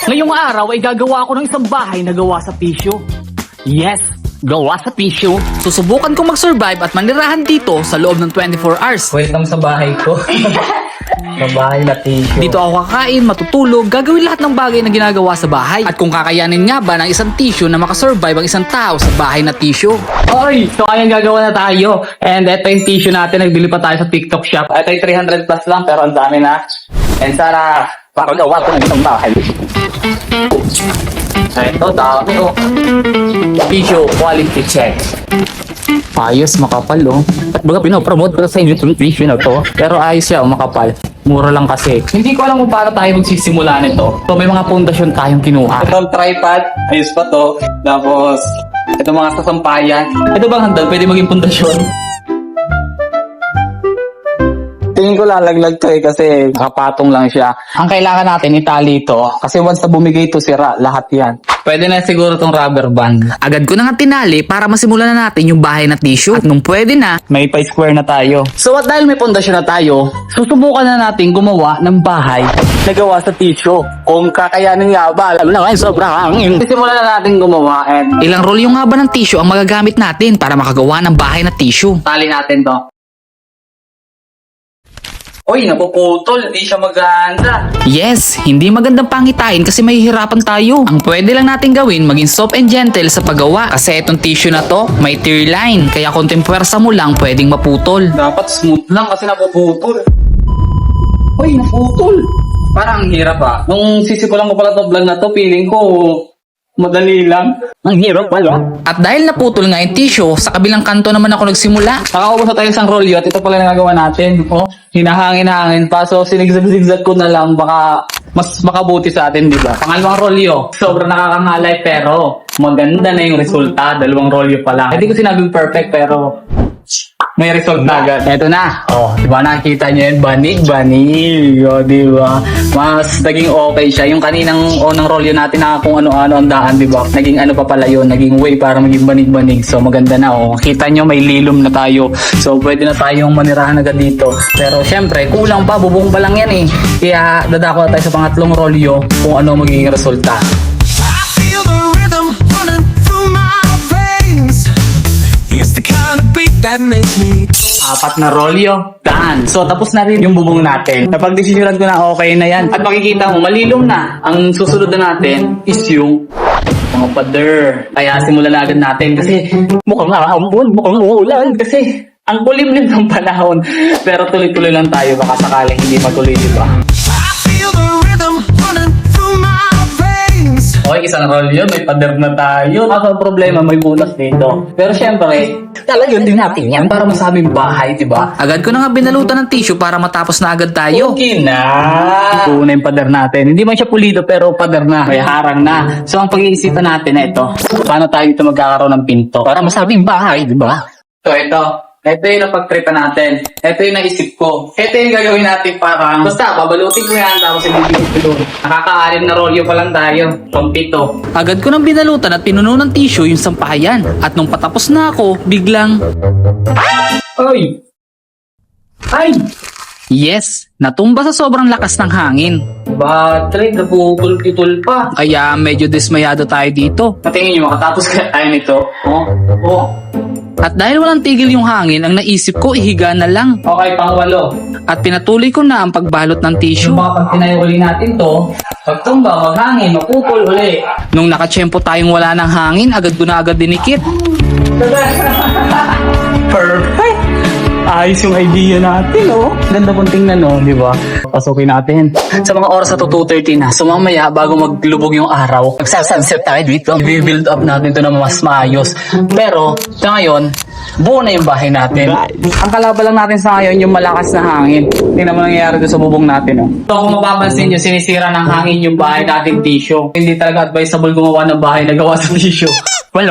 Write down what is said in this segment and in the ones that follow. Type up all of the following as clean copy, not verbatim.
Ngayong araw ay gagawa ako ng isang bahay na gawa sa tissue. Yes, gawa sa tissue. Susubukan kong mag-survive at manirahan dito sa loob ng 24 hours. Welcome sa bahay ko. Sa bahay na tissue. Dito ako kakain, matutulog, gagawin lahat ng bagay na ginagawa sa bahay. At kung kakayanin nga ba ng isang tissue na makasurvive ang isang tao sa bahay na tissue. Oy, so ayan gagawa na tayo. And ito yung tissue natin, nagbili pa tayo sa TikTok shop. Ito yung 300 plus lang pero ang dami na. And sana makagawa ko ng isang bahay. Ito, dami oh. Tissue quality check. Ayos, makapal oh. At baga pinopromote ko sa inyo itong tissue na to. Pero ayos siya oh, makapal. Mura lang kasi. Hindi ko alam kung paano tayo magsisimula nito. So may mga pundasyon tayong kinuha. Itong tripod, ayos pa to. Tapos, ito mga sasampayan. Ito bang handal? Pwede maging pundasyon? Tingin ko lalaglag to kasi Nakapatong lang siya. Ang kailangan natin itali ito. kasi once na bumigay to sira, lahat yan. Pwede na siguro tong rubber band. Agad ko na nga tinali para masimulan na natin yung bahay na tissue. At nung pwede na, May pa-square na tayo. so at dahil may pundasyon na tayo, susubukan na natin gumawa ng bahay na gawa sa tissue. Kung kakayanin nga ba, alam na ngayon sobrang hangin. Simulan na natin gumawa and ilang roll yung haba ng tissue ang magagamit natin para makagawa ng bahay na tissue. Tali natin to. Uy, napuputol. Hindi siya maganda. Yes, hindi magandang pangitain kasi mahihirapan tayo. Ang pwede lang natin gawin, maging soft and gentle sa paggawa. Kasi itong tissue na to, may tear line. Kaya konting puwersa mo lang, pwedeng maputol. Dapat smooth lang kasi napuputol. Uy, naputol. Parang ang hirap ah. Nung sisipulan ko pala to vlog na to, feeling ko madali lang. Ang hirap pala. At dahil naputol nga yung tissue, sa kabilang kanto naman ako nagsimula. Nakaubos na tayo isang rolyo at ito pala nagagawa natin. Oh, hinahangin-hangin pa. So, sinigzag-zigzag ko na lang. Baka mas makabuti sa atin, di ba? Pangalawang rolyo. Sobrang nakakangalay pero maganda na yung resulta. Dalawang rolyo pa lang. Hindi ko sinabing perfect pero may result na agad. Eto na. Oh, di ba nakikita niyo yun? Banig. Oh, di ba? Mas naging okay siya. Yung kaninang unang rolyo natin na kung ano-ano ang daan, di ba? Naging ano pa pala yun. Naging way para maging banig-banig. So, maganda na. Oh, kita nyo may lilom na tayo. So, pwede na tayong manirahan agad dito. Pero, syempre, kulang pa. Bubong pa lang yan eh. Kaya, dadako na tayo sa pangatlong rolyo kung ano magiging resulta. I feel the rhythm running through my veins. It's the kind of beat that makes me. Apat na rolyo, done. So, tapos na rin yung bubong natin. Napag-desisyonan ko na okay na yan. At makikita mo, malilom na. Ang susunod na natin is yung mga pader. Kaya simulan na agad natin kasi mukhang nakahambon, mukhang uulan. Kasi ang kulimlim ng panahon. Pero tuloy-tuloy lang tayo. Baka sakaling hindi matuloy, di ba? I feel the rhythm running through my veins. Okay, isang rolyo, may pader na tayo. Kaso ang problema, may butas dito. Pero syempre, talagang din natin yan para masabing bahay, di ba? Agad ko na nga binalutan ng tissue para matapos na agad tayo. Okay na. Ito na yung pader natin. Hindi man siya pulido pero pader na. May harang na. So ang pag-iisipan natin na ito, paano tayo dito magkakaroon ng pinto? Para masabing bahay, di ba? So ito. Ito yung napag-tripan natin. Ito yung naisip ko. Ito yung gagawin natin parang basta, babalutin ko yan tapos ibibigay ko doon. Nakaka-alim na rolyo pa lang tayo. Pampito. Agad ko nang binalutan at pinuno ng tissue yung sampayan. At nung patapos na ako, biglang... Ay! Ay! Yes, natumba sa sobrang lakas ng hangin. Battery, napupul-pitul pa. Kaya medyo dismayado tayo dito. Patingin nyo, makatapos kaya tayo nito. Oh. At dahil walang tigil yung hangin, ang naisip ko ihiga na lang. Okay, pang-walo. At pinatuloy ko na ang pagbalot ng tissue. Yung mga pag tinayo uli natin to, pagtumba, maghangin, mapupul uli. Nung nakatsyempo tayong wala ng hangin, agad ko na agad dinikit. Perfect! Ayos yung idea natin, oh. Ganda pong tingnan, oh, di ba? Pasukin natin. Sa mga oras na to 2:30 na, so mamaya, bago maglubog yung araw, magsasunset tayo dito. I-build up natin to na mas maayos. Pero, sa ngayon, buo na yung bahay natin. Ang kalaban lang natin sa ngayon, yung malakas na hangin. Tingnan mo nangyayari doon sa bubong natin, oh. So, kung mapapansin nyo, sinisira ng hangin yung bahay natin tissue. Hindi talaga advisable gumawa ng bahay na gawa sa tissue. Sa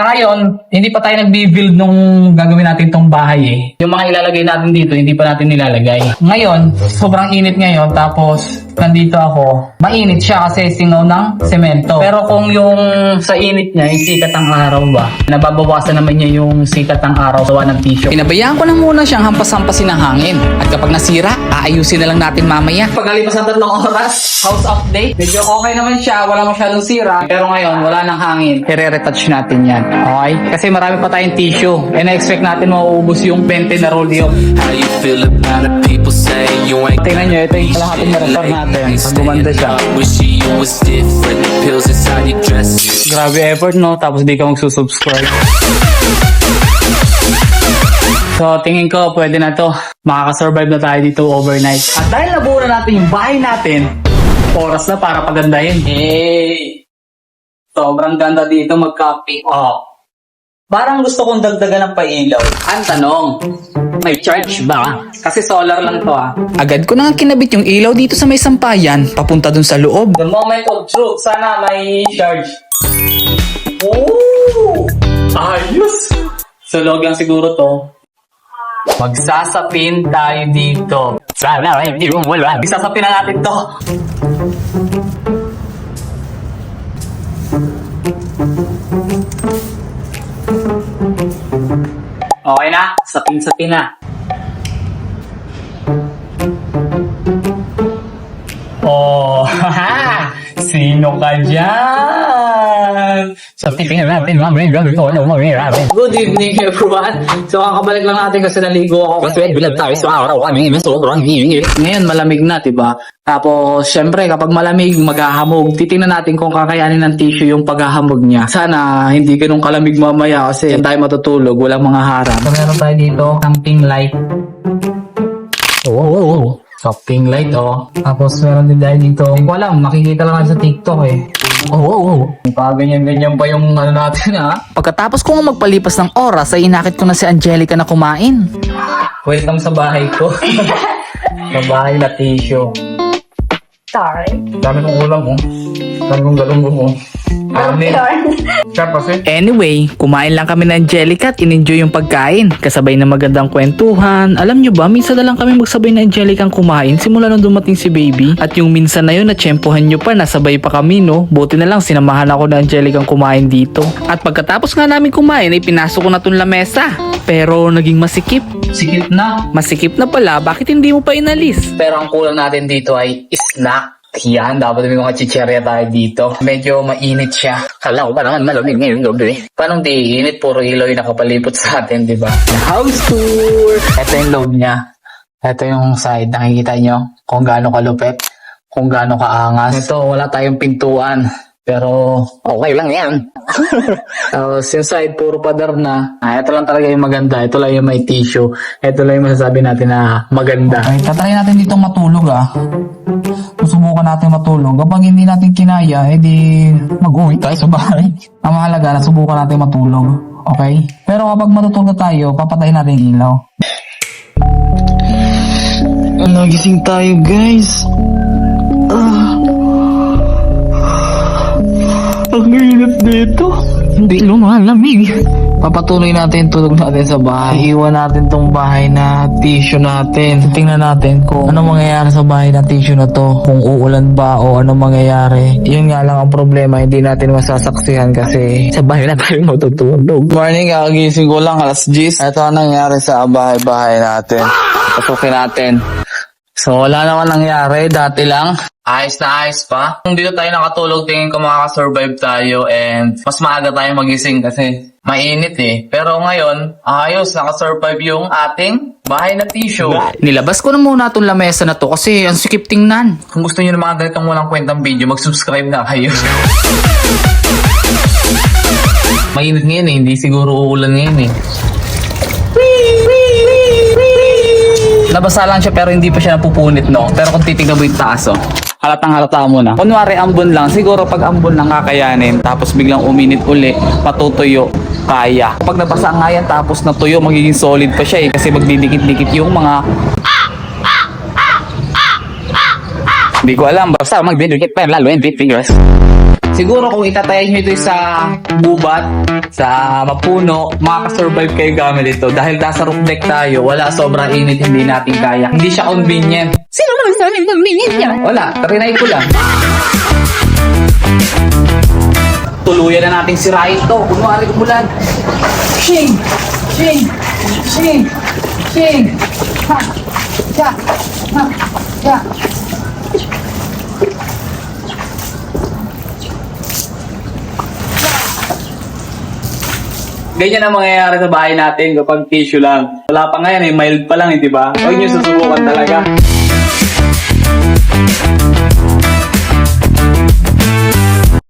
ngayon, hindi pa tayo nagbi-build nung gagawin natin tong bahay eh. Yung mga ilalagay natin dito, hindi pa natin nilalagay. Ngayon, sobrang init ngayon, tapos nandito ako. Mainit siya kasi singaw ng semento. Pero kung yung sa init niya, yung sikat ng araw ba, nababawasan naman niya yung sikat ng araw gawa ng tissue. Pinabayaan ko lang muna siyang hampas-hampasin ng hangin. At kapag nasira, aayusin na lang natin mamaya. Pagkalipas ng 3 oras, house update. Medyo okay naman siya, wala masyadong sira. Pero ngayon, wala nang hangin. I-retouch natin yan. Okay? Kasi marami pa tayong tissue. And na-expect natin mauubos yung 20 na rolyo. How you feel about it? People say you ain't Tingnan nyo, ito yung kalahating na-repair natin. Pag gumanda siya. Wishing you was different. Pills inside your dress. Grabe effort, no? Tapos di ka magsusubscribe. So, tingin ko, pwede na to. Makakasurvive na tayo dito overnight. At dahil nabuo na natin yung bahay natin, oras na para pagandahin. Hey! Sobrang ganda dito mag-copy. Oh. Parang gusto kong dagdagan ng pailaw. Ang tanong, may charge ba? Kasi solar lang to ah. Agad ko na nga kinabit yung ilaw dito sa may sampayan, papunta dun sa loob. The moment of truth, sana may charge. Oh! Ayos! So, log lang siguro to. Magsasapin tayo dito. Isasapin na natin to. Okay na, sapin-sapin na. Oh, haha! Sino ka dyan? Good evening everyone. So kakabalik lang natin kasi naligo ako. Ngayon malamig na, diba? Tapos syempre kapag malamig maghahamog. Titingnan natin kung kakayanin ng tissue yung paghahamog niya. Sana hindi ganun kalamig mamaya kasi yan tayo matutulog, walang mga harang. So meron tayo dito, camping light. Shopping light, oh. Tapos meron din tayo dito. Hindi ko alam, makikita lang sa TikTok eh. Ganyan-ganyan pa yung ano natin ha. Pagkatapos ko nga magpalipas ng oras ay inakit ko na si Angelica na kumain. Welcome sa bahay ko. Sa bahay na tissue. Sorry. Dami kong ulam oh. Dami kong galunggong oh. Amin. Sarap kasi. Anyway, kumain lang kami ng Angelica at in-enjoy yung pagkain. Kasabay na magandang kwentuhan. Alam nyo ba, minsan na lang kami magsabay na Angelica ang kumain simula nung dumating si baby. At yung minsan na yun, natsyempohan nyo pa, nasabay pa kami no. Buti na lang, sinamahan ako na Angelica ang kumain dito. At pagkatapos nga namin kumain, ay pinasok ko na tong lamesa. Pero naging masikip. Sikip na. Masikip na pala, bakit hindi mo pa inalis? Pero ang kulang natin dito ay snack. Yan, dapat may mga chicherya tayo dito. Medyo mainit siya. Kala ko ba naman malamig ngayon gabi? Paano di init? Puro ilaw yung nakapalipot sa atin, di ba? House tour! Ito yung loob niya. Ito yung side. Nakikita nyo kung gaano kalupit, kung gaano kaangas. Ito, wala tayong pintuan. Pero, okay lang yan. Tapos yung side, puro pader na. Ito lang talaga yung maganda. Ito lang yung may tissue. Ito lang yung masasabi natin na maganda. Okay, tatry natin dito matulog ah. Susubukan natin matulog. Kapag hindi natin kinaya, edi mag-uwi tayo sa bahay. Ang mahalaga, nasubukan natin matulog. Okay? Pero kapag matutulog tayo, papatayin natin yung ilaw. Nagising tayo guys. Ang init dito. Hindi lumalamig. Papatuloy natin tulog natin sa bahay. Iwan natin tong bahay na tissue natin. Tingnan natin kung ano mangyayari sa bahay na tissue na to. Kung uulan ba o ano mangyayari. Yun nga lang ang problema. Hindi natin masasaksihan kasi sa bahay na tayo matutulog. Morning, kagising ko lang alas 10. Ito ang nangyari sa bahay-bahay natin. Pasukin natin. So wala naman nangyari. Dati lang. Ayos na ayos pa. Kung dito tayo nakatulog, tingin ko makaka-survive tayo and mas maaga tayo magising kasi mainit eh. Pero ngayon, ayos, nakasurvive yung ating bahay na tissue. Nilabas ko na muna itong lamesa na to kasi ang sikip tingnan. Kung gusto nyo ng mga ganitong walang kwentang video, mag-subscribe na kayo. Mainit ngayon eh, hindi siguro uulan ngayon eh. Nabasa lang siya pero hindi pa siya napupunit no. Pero kung titignan mo yung taas oh, halatang halata mo na. Kunwari ambon lang, siguro pag ambon lang kakayanin tapos biglang uminit uli, matutuyo, kaya. Kapag nabasa nga yan tapos natuyo, magiging solid pa siya eh kasi magdidikit-dikit yung mga hindi ko alam, basta magdidikit pa lalo yung fingers. Siguro kung itatayin nyo ito sa gubat, sa mapuno, makakasurvive kayo gamit ito. Dahil nasa roof deck tayo, wala, sobrang init, hindi natin kaya. Hindi siya convenient. Sino naman sa amin convenient yan? Wala, trinay ko lang. Tuluyan na nating sirain to. Kunwari umulan. Shing! Shing! Shing! Shing! Ha! Ya! Ha! Ya! Ganyan ang mangyayari sa bahay natin kapag tissue lang. Wala pa ngayon mild pa lang di ba? Huwag nyo susubukan talaga.